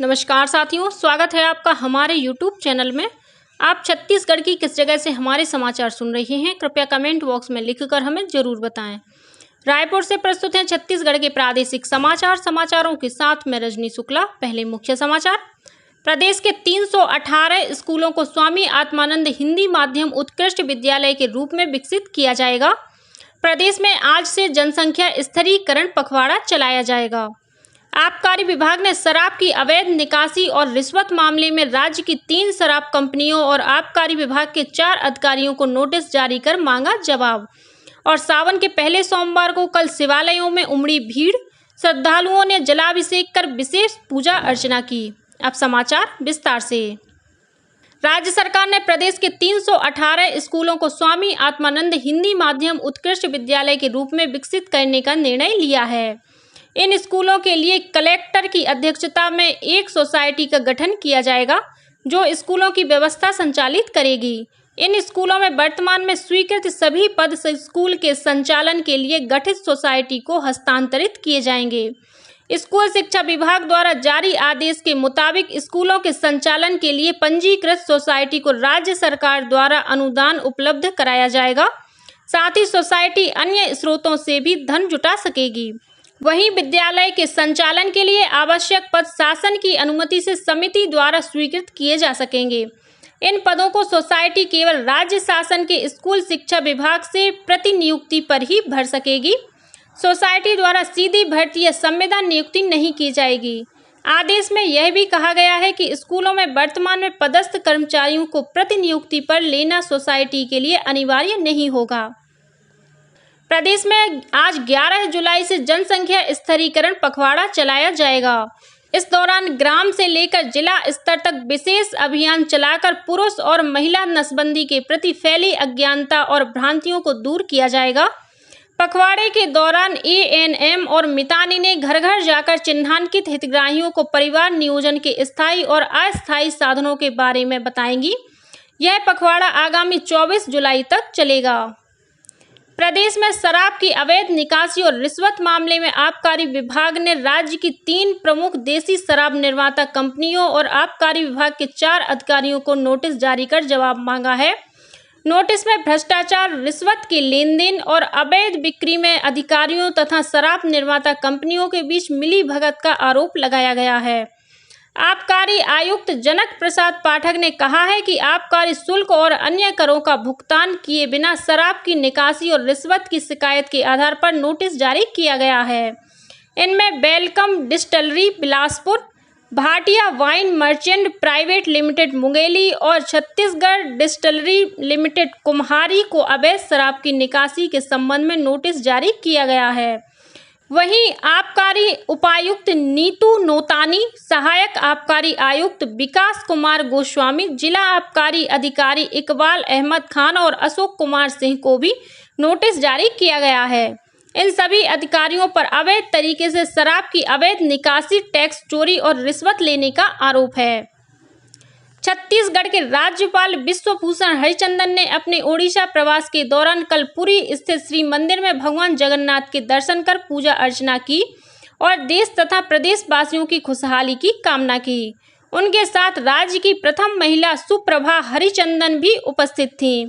नमस्कार साथियों, स्वागत है आपका हमारे YouTube चैनल में। आप छत्तीसगढ़ की किस जगह से हमारे समाचार सुन रहे हैं, कृपया कमेंट बॉक्स में लिखकर हमें जरूर बताएं। रायपुर से प्रस्तुत हैं छत्तीसगढ़ के प्रादेशिक समाचार। समाचारों के साथ मैं रजनी शुक्ला। पहले मुख्य समाचार। प्रदेश के 318 स्कूलों को स्वामी आत्मानंद हिंदी माध्यम उत्कृष्ट विद्यालय के रूप में विकसित किया जाएगा। प्रदेश में आज से जनसंख्या स्थिरीकरण पखवाड़ा चलाया जाएगा। आबकारी विभाग ने शराब की अवैध निकासी और रिश्वत मामले में राज्य की 3 शराब कंपनियों और आबकारी विभाग के 4 अधिकारियों को नोटिस जारी कर मांगा जवाब। और सावन के पहले सोमवार को कल शिवालयों में उमड़ी भीड़, श्रद्धालुओं ने जलाभिषेक कर विशेष पूजा अर्चना की। अब समाचार विस्तार से। राज्य सरकार ने प्रदेश के 318 स्कूलों को स्वामी आत्मानंद हिंदी माध्यम उत्कृष्ट विद्यालय के रूप में विकसित करने का निर्णय लिया है। इन स्कूलों के लिए कलेक्टर की अध्यक्षता में एक सोसाइटी का गठन किया जाएगा, जो स्कूलों की व्यवस्था संचालित करेगी। इन स्कूलों में वर्तमान में स्वीकृत सभी पद स्कूल के संचालन के लिए गठित सोसाइटी को हस्तांतरित किए जाएंगे। स्कूल शिक्षा विभाग द्वारा जारी आदेश के मुताबिक स्कूलों के संचालन के लिए पंजीकृत सोसाइटी को राज्य सरकार द्वारा अनुदान उपलब्ध कराया जाएगा। साथ ही सोसाइटी अन्य स्रोतों से भी धन जुटा सकेगी। वहीं विद्यालय के संचालन के लिए आवश्यक पद शासन की अनुमति से समिति द्वारा स्वीकृत किए जा सकेंगे। इन पदों को सोसाइटी केवल राज्य शासन के स्कूल शिक्षा विभाग से प्रतिनियुक्ति पर ही भर सकेगी। सोसाइटी द्वारा सीधी भर्ती या संविदा नियुक्ति नहीं की जाएगी। आदेश में यह भी कहा गया है कि स्कूलों में वर्तमान में पदस्थ कर्मचारियों को प्रतिनियुक्ति पर लेना सोसाइटी के लिए अनिवार्य नहीं होगा। प्रदेश में आज 11 जुलाई से जनसंख्या स्थिरीकरण पखवाड़ा चलाया जाएगा। इस दौरान ग्राम से लेकर जिला स्तर तक विशेष अभियान चलाकर पुरुष और महिला नसबंदी के प्रति फैली अज्ञानता और भ्रांतियों को दूर किया जाएगा। पखवाड़े के दौरान ANM और मितानी ने घर घर जाकर चिन्हांकित हितग्राहियों को परिवार नियोजन के स्थायी और अस्थायी साधनों के बारे में बताएंगी। यह पखवाड़ा आगामी 24 जुलाई तक चलेगा। प्रदेश में शराब की अवैध निकासी और रिश्वत मामले में आबकारी विभाग ने राज्य की 3 प्रमुख देसी शराब निर्माता कंपनियों और आबकारी विभाग के 4 अधिकारियों को नोटिस जारी कर जवाब मांगा है। नोटिस में भ्रष्टाचार, रिश्वत के लेन देन और अवैध बिक्री में अधिकारियों तथा शराब निर्माता कंपनियों के बीच मिलीभगत का आरोप लगाया गया है। आबकारी आयुक्त जनक प्रसाद पाठक ने कहा है कि आबकारी शुल्क और अन्य करों का भुगतान किए बिना शराब की निकासी और रिश्वत की शिकायत के आधार पर नोटिस जारी किया गया है। इनमें welcome distillery Bilaspur, Bhatia wine merchant private limited Mungeli और छत्तीसगढ़ डिस्टिलरी लिमिटेड कुम्हारी को अवैध शराब की निकासी के संबंध में नोटिस जारी किया गया है। वहीं आबकारी उपायुक्त नीतू नोतानी, सहायक आबकारी आयुक्त विकास कुमार गोस्वामी, जिला आबकारी अधिकारी इकबाल अहमद खान और अशोक कुमार सिंह को भी नोटिस जारी किया गया है। इन सभी अधिकारियों पर अवैध तरीके से शराब की अवैध निकासी, टैक्स चोरी और रिश्वत लेने का आरोप है। छत्तीसगढ़ के राज्यपाल विश्वभूषण हरिचंदन ने अपने ओडिशा प्रवास के दौरान कल पुरी स्थित श्री मंदिर में भगवान जगन्नाथ के दर्शन कर पूजा अर्चना की और देश तथा प्रदेश वासियों की खुशहाली की कामना की। उनके साथ राज्य की प्रथम महिला सुप्रभा हरिचंदन भी उपस्थित थीं।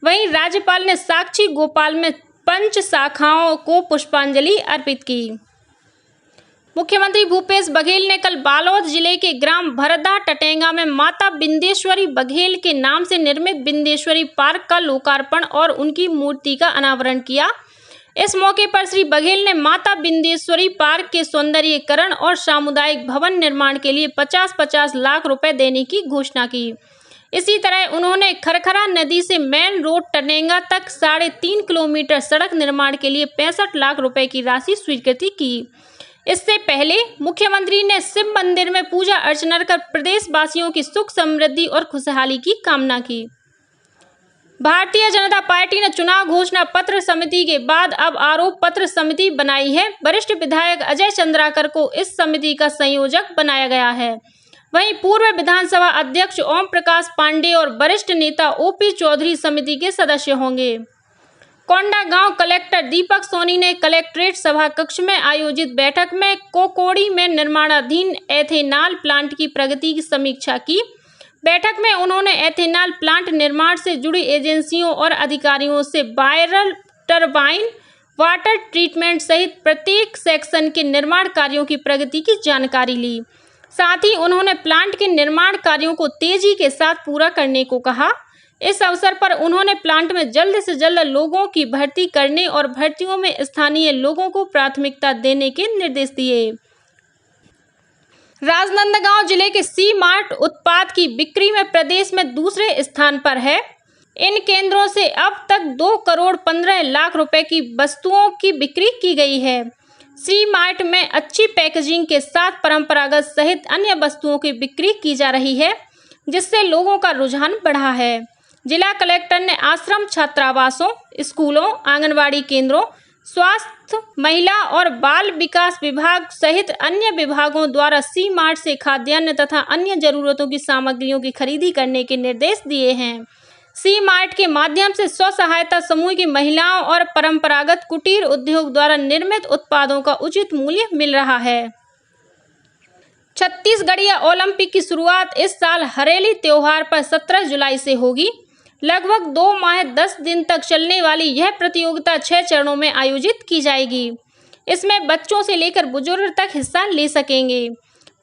वहीं राज्यपाल ने साक्षी गोपाल में पंच शाखाओं को पुष्पांजलि अर्पित की। मुख्यमंत्री भूपेश बघेल ने कल बालोद जिले के ग्राम भरदा टटेंगा में माता बिंदेश्वरी बघेल के नाम से निर्मित बिंदेश्वरी पार्क का लोकार्पण और उनकी मूर्ति का अनावरण किया। इस मौके पर श्री बघेल ने माता बिंदेश्वरी पार्क के सौंदर्यीकरण और सामुदायिक भवन निर्माण के लिए 50-50 लाख रुपए देने की घोषणा की। इसी तरह उन्होंने खरखरा नदी से मेन रोड टटेंगा तक 3.5 किलोमीटर सड़क निर्माण के लिए 65 लाख रुपए की राशि स्वीकृति की। इससे पहले मुख्यमंत्री ने शिव मंदिर में पूजा अर्चना कर प्रदेश वासियों की सुख समृद्धि और खुशहाली की कामना की। भारतीय जनता पार्टी ने चुनाव घोषणा पत्र समिति के बाद अब आरोप पत्र समिति बनाई है। वरिष्ठ विधायक अजय चंद्राकर को इस समिति का संयोजक बनाया गया है। वहीं पूर्व विधानसभा अध्यक्ष ओम प्रकाश पांडेय और वरिष्ठ नेता OP चौधरी समिति के सदस्य होंगे। कोंडागांव कलेक्टर दीपक सोनी ने कलेक्ट्रेट सभा कक्ष में आयोजित बैठक में कोकोड़ी में निर्माणाधीन एथेनॉल प्लांट की प्रगति की समीक्षा की। बैठक में उन्होंने एथेनॉल प्लांट निर्माण से जुड़ी एजेंसियों और अधिकारियों से बायरल टरबाइन, वाटर ट्रीटमेंट सहित प्रत्येक सेक्शन के निर्माण कार्यों की प्रगति की जानकारी ली। साथ ही उन्होंने प्लांट के निर्माण कार्यों को तेजी के साथ पूरा करने को कहा। इस अवसर पर उन्होंने प्लांट में जल्द से जल्द लोगों की भर्ती करने और भर्तियों में स्थानीय लोगों को प्राथमिकता देने के निर्देश दिए। राजनांदगांव जिले के सी मार्ट उत्पाद की बिक्री में प्रदेश में दूसरे स्थान पर है। इन केंद्रों से अब तक 2 करोड़ 15 लाख रुपए की वस्तुओं की बिक्री की गई है। सी मार्ट में अच्छी पैकेजिंग के साथ परंपरागत सहित अन्य वस्तुओं की बिक्री की जा रही है, जिससे लोगों का रुझान बढ़ा है। जिला कलेक्टर ने आश्रम छात्रावासों, स्कूलों, आंगनबाड़ी केंद्रों, स्वास्थ्य, महिला और बाल विकास विभाग सहित अन्य विभागों द्वारा सी मार्ट से खाद्यान्न तथा अन्य जरूरतों की सामग्रियों की खरीदी करने के निर्देश दिए हैं। सी मार्ट के माध्यम से स्व सहायता समूह की महिलाओं और परंपरागत कुटीर उद्योग द्वारा निर्मित उत्पादों का उचित मूल्य मिल रहा है। छत्तीसगढ़िया ओलंपिक की शुरुआत इस साल हरेली त्योहार पर 17 जुलाई से होगी। लगभग 2 माह 10 दिन तक चलने वाली यह प्रतियोगिता 6 चरणों में आयोजित की जाएगी। इसमें बच्चों से लेकर बुजुर्ग तक हिस्सा ले सकेंगे।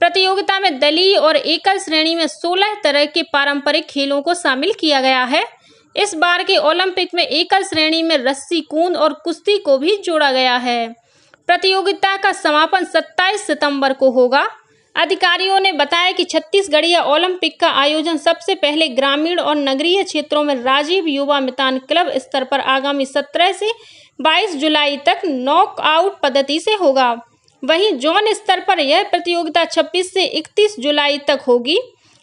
प्रतियोगिता में दलीय और एकल श्रेणी में 16 तरह के पारंपरिक खेलों को शामिल किया गया है। इस बार के ओलंपिक में एकल श्रेणी में रस्सी कूद और कुश्ती को भी जोड़ा गया है। प्रतियोगिता का समापन 27 सितंबर को होगा। अधिकारियों ने बताया कि छत्तीसगढ़िया ओलंपिक का आयोजन सबसे पहले ग्रामीण और नगरीय क्षेत्रों में राजीव युवा मैदान क्लब स्तर पर आगामी 17 से 22 जुलाई तक नॉकआउट पद्धति से होगा। वहीं जोन स्तर पर यह प्रतियोगिता 26 से 31 जुलाई तक होगी।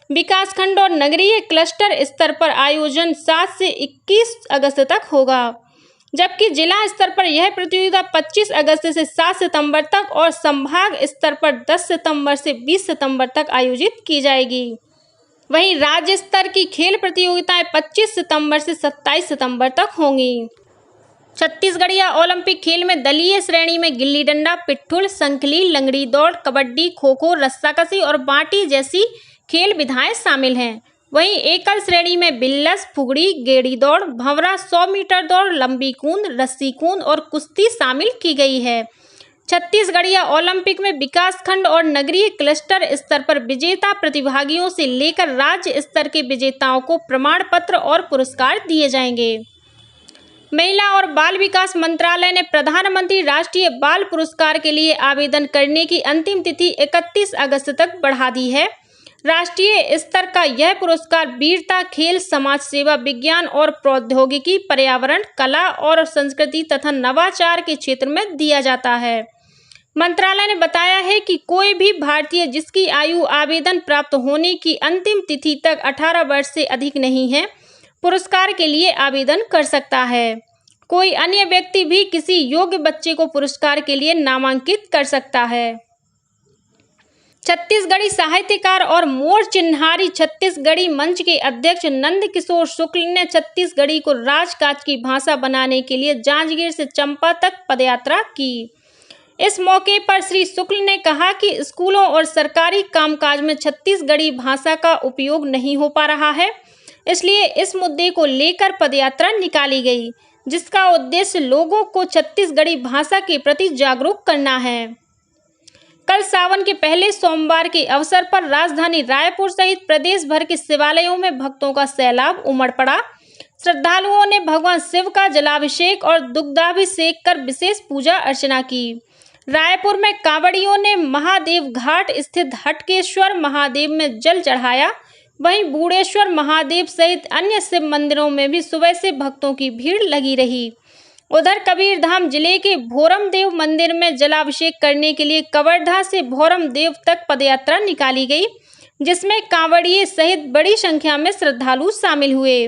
विकासखंड और नगरीय क्लस्टर स्तर पर आयोजन 7 से 21 अगस्त तक होगा, जबकि जिला स्तर पर यह प्रतियोगिता 25 अगस्त से 7 सितंबर तक और संभाग स्तर पर 10 सितंबर से 20 सितंबर तक आयोजित की जाएगी। वहीं राज्य स्तर की खेल प्रतियोगिताएं 25 सितंबर से 27 सितंबर तक होंगी। छत्तीसगढ़िया ओलंपिक खेल में दलीय श्रेणी में गिल्ली डंडा, पिट्ठुल, संखली, लंगड़ी दौड़, कबड्डी, खो-खो, रस्साकसी और बाटी जैसी खेल विधाएं शामिल हैं। वहीं एकल श्रेणी में बिल्लस, फुगड़ी, गेड़ी दौड़, भंवरा, 100 मीटर दौड़, लंबी कूद, रस्सी कूद और कुश्ती शामिल की गई है। छत्तीसगढ़िया ओलंपिक में विकासखंड और नगरीय क्लस्टर स्तर पर विजेता प्रतिभागियों से लेकर राज्य स्तर के विजेताओं को प्रमाण पत्र और पुरस्कार दिए जाएंगे। महिला और बाल विकास मंत्रालय ने प्रधानमंत्री राष्ट्रीय बाल पुरस्कार के लिए आवेदन करने की अंतिम तिथि 31 अगस्त तक बढ़ा दी है। राष्ट्रीय स्तर का यह पुरस्कार वीरता, खेल, समाज सेवा, विज्ञान और प्रौद्योगिकी, पर्यावरण, कला और संस्कृति तथा नवाचार के क्षेत्र में दिया जाता है। मंत्रालय ने बताया है कि कोई भी भारतीय जिसकी आयु आवेदन प्राप्त होने की अंतिम तिथि तक 18 वर्ष से अधिक नहीं है, पुरस्कार के लिए आवेदन कर सकता है। कोई अन्य व्यक्ति भी किसी योग्य बच्चे को पुरस्कार के लिए नामांकित कर सकता है। छत्तीसगढ़ी साहित्यकार और मोर चिन्हारी छत्तीसगढ़ी मंच के अध्यक्ष नंद किशोर शुक्ल ने छत्तीसगढ़ी को राजकाज की भाषा बनाने के लिए जांजगीर से चंपा तक पदयात्रा की। इस मौके पर श्री शुक्ल ने कहा कि स्कूलों और सरकारी कामकाज में छत्तीसगढ़ी भाषा का उपयोग नहीं हो पा रहा है, इसलिए इस मुद्दे को लेकर पदयात्रा निकाली गई, जिसका उद्देश्य लोगों को छत्तीसगढ़ी भाषा के प्रति जागरूक करना है। कल सावन के पहले सोमवार के अवसर पर राजधानी रायपुर सहित प्रदेश भर के शिवालयों में भक्तों का सैलाब उमड़ पड़ा। श्रद्धालुओं ने भगवान शिव का जलाभिषेक और दुग्धाभिषेक कर विशेष पूजा अर्चना की। रायपुर में कांवड़ियों ने महादेव घाट स्थित हटकेश्वर महादेव में जल चढ़ाया। वहीं बूढ़ेश्वर महादेव सहित अन्य शिव मंदिरों में भी सुबह से भक्तों की भीड़ लगी रही। उधर कबीरधाम जिले के भोरमदेव मंदिर में जलाभिषेक करने के लिए कवर्धा से भोरमदेव तक पदयात्रा निकाली गई, जिसमें कांवड़िये सहित बड़ी संख्या में श्रद्धालु शामिल हुए।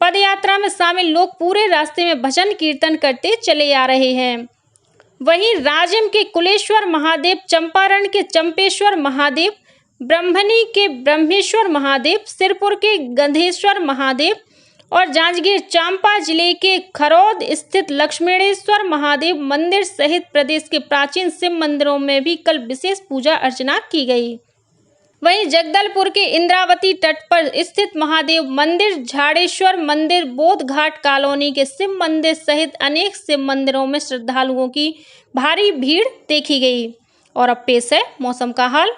पदयात्रा में शामिल लोग पूरे रास्ते में भजन कीर्तन करते चले आ रहे हैं। वहीं राजिम के कुलेश्वर महादेव, चंपारण के चंपेश्वर महादेव, ब्रह्मणी के ब्रह्मेश्वर महादेव, सिरपुर के गंधेश्वर महादेव और जांजगीर चांपा जिले के खरौद स्थित लक्ष्मणेश्वर महादेव मंदिर सहित प्रदेश के प्राचीन शिव मंदिरों में भी कल विशेष पूजा अर्चना की गई। वहीं जगदलपुर के इंद्रावती तट पर स्थित महादेव मंदिर, झाड़ेश्वर मंदिर, बोध घाट कॉलोनी के शिव मंदिर सहित अनेक शिव मंदिरों में श्रद्धालुओं की भारी भीड़ देखी गई। और अब पेश है मौसम का हाल।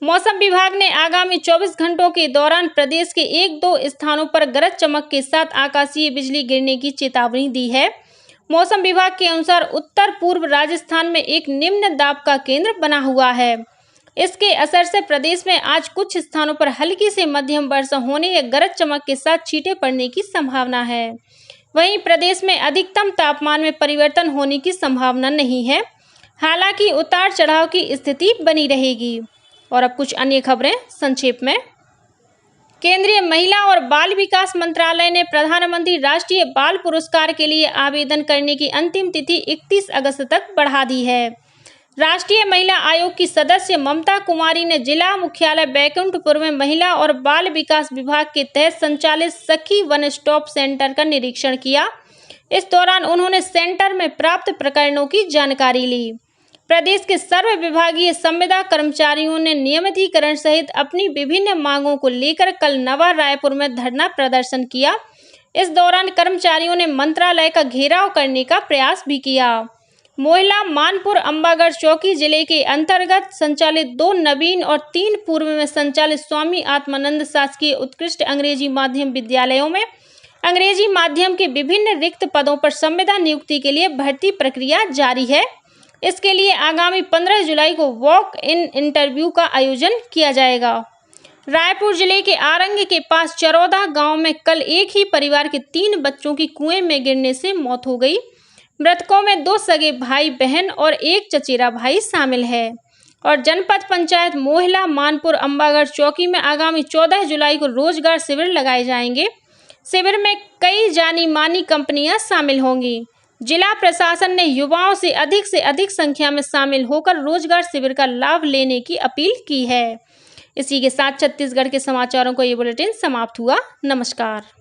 मौसम विभाग ने आगामी 24 घंटों के दौरान प्रदेश के 1-2 स्थानों पर गरज चमक के साथ आकाशीय बिजली गिरने की चेतावनी दी है। मौसम विभाग के अनुसार उत्तर पूर्व राजस्थान में एक निम्न दाब का केंद्र बना हुआ है। इसके असर से प्रदेश में आज कुछ स्थानों पर हल्की से मध्यम वर्षा होने या गरज चमक के साथ छींटे पड़ने की संभावना है। वहीं प्रदेश में अधिकतम तापमान में परिवर्तन होने की संभावना नहीं है, हालांकि उतार चढ़ाव की स्थिति बनी रहेगी। और अब कुछ अन्य खबरें संक्षेप में। केंद्रीय महिला और बाल विकास मंत्रालय ने प्रधानमंत्री राष्ट्रीय बाल पुरस्कार के लिए आवेदन करने की अंतिम तिथि 31 अगस्त तक बढ़ा दी है। राष्ट्रीय महिला आयोग की सदस्य ममता कुमारी ने जिला मुख्यालय बैकुंठपुर में महिला और बाल विकास विभाग के तहत संचालित सखी वन स्टॉप सेंटर का निरीक्षण किया। इस दौरान उन्होंने सेंटर में प्राप्त प्रकरणों की जानकारी ली। प्रदेश के सर्व विभागीय संविदा कर्मचारियों ने नियमितीकरण सहित अपनी विभिन्न मांगों को लेकर कल नवा रायपुर में धरना प्रदर्शन किया। इस दौरान कर्मचारियों ने मंत्रालय का घेराव करने का प्रयास भी किया। मोहला मानपुर अंबागढ़ चौकी जिले के अंतर्गत संचालित 2 नवीन और 3 पूर्व में संचालित स्वामी आत्मानंद शासकीय उत्कृष्ट अंग्रेजी माध्यम विद्यालयों में अंग्रेजी माध्यम के विभिन्न रिक्त पदों पर संविदा नियुक्ति के लिए भर्ती प्रक्रिया जारी है। इसके लिए आगामी 15 जुलाई को वॉक इन इंटरव्यू का आयोजन किया जाएगा। रायपुर जिले के आरंग के पास चरौदा गांव में कल एक ही परिवार के 3 बच्चों की कुएं में गिरने से मौत हो गई। मृतकों में 2 सगे भाई बहन और 1 चचेरा भाई शामिल है। और जनपद पंचायत मोहला मानपुर अंबागढ़ चौकी में आगामी 14 जुलाई को रोजगार शिविर लगाए जाएंगे। शिविर में कई जानी मानी कंपनियां शामिल होंगी। जिला प्रशासन ने युवाओं से अधिक संख्या में शामिल होकर रोजगार शिविर का लाभ लेने की अपील की है। इसी के साथ छत्तीसगढ़ के समाचारों को ये बुलेटिन समाप्त हुआ। नमस्कार।